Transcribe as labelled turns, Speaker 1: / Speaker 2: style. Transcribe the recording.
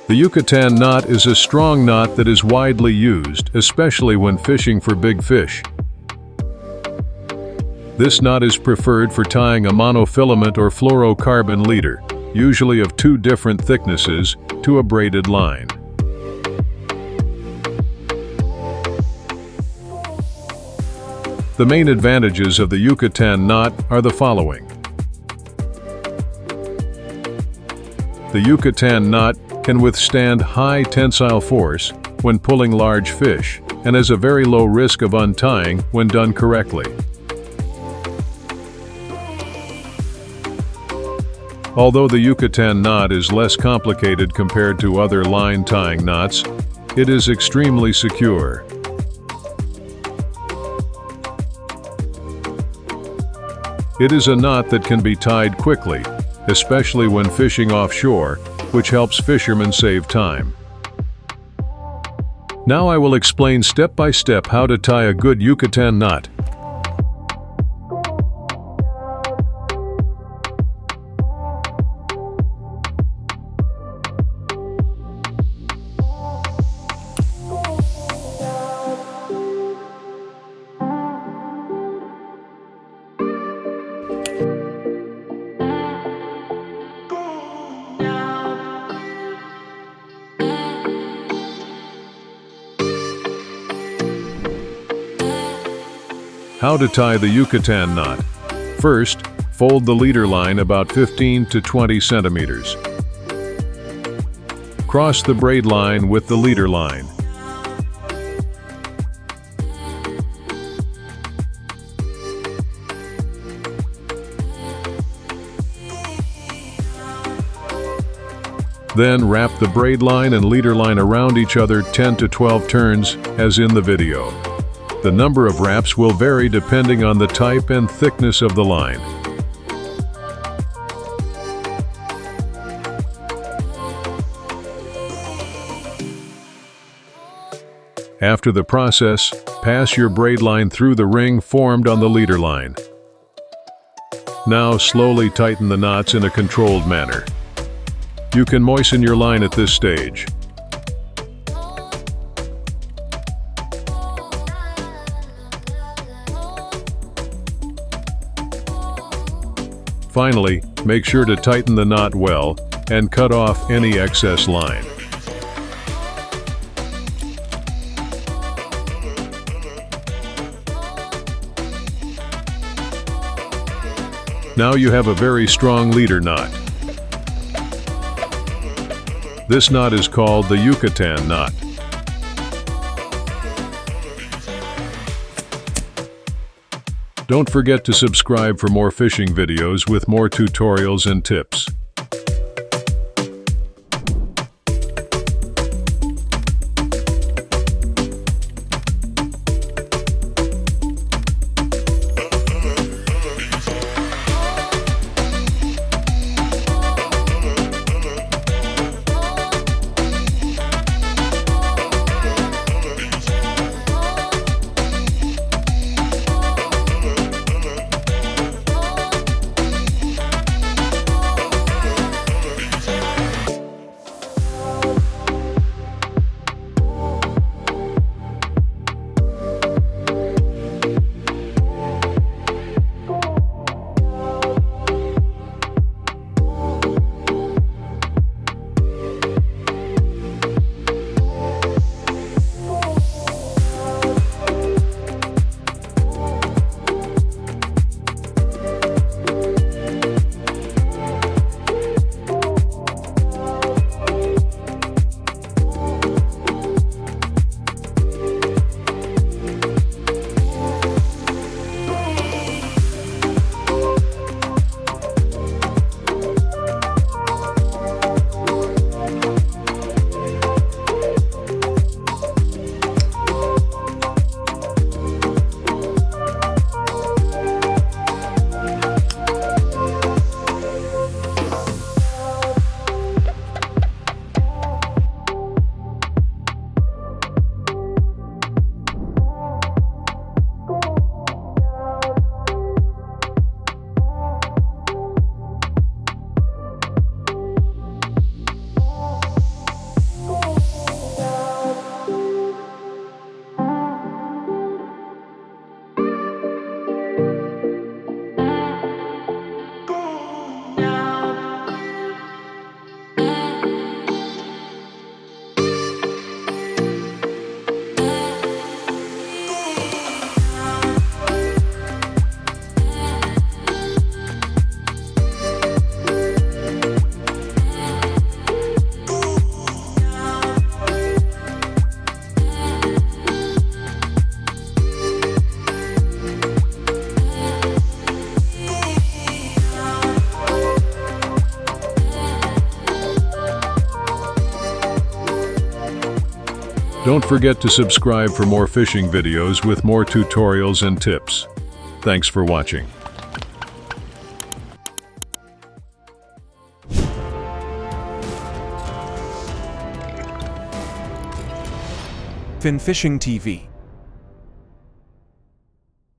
Speaker 1: The Yucatan knot is a strong knot that is widely used, especially when fishing for big fish. This knot is preferred for tying a monofilament or fluorocarbon leader, usually of 2 different thicknesses, to a braided line. The main advantages of the Yucatan knot are the following. The Yucatan knot can withstand high tensile force when pulling large fish and has a very low risk of untying when done correctly. Although the Yucatan knot is less complicated compared to other line tying knots, it is extremely secure. It is a knot that can be tied quickly, especially when fishing offshore, which helps fishermen save time. Now I will explain step by step how to tie a good Yucatan knot. How to tie the Yucatan knot. First, fold the leader line about 15 to 20 centimeters. Cross the braid line with the leader line. Then wrap the braid line and leader line around each other 10 to 12 turns, as in the video. The number of wraps will vary depending on the type and thickness of the line. After the process, pass your braid line through the ring formed on the leader line. Now slowly tighten the knots in a controlled manner. You can moisten your line at this stage. Finally, make sure to tighten the knot well and cut off any excess line. Now you have a very strong leader knot. This knot is called the Yucatan knot. Don't forget to subscribe for more fishing videos with more tutorials and tips. Don't forget to subscribe for more fishing videos with more tutorials and tips. Thanks for watching.
Speaker 2: Fin Fishing TV.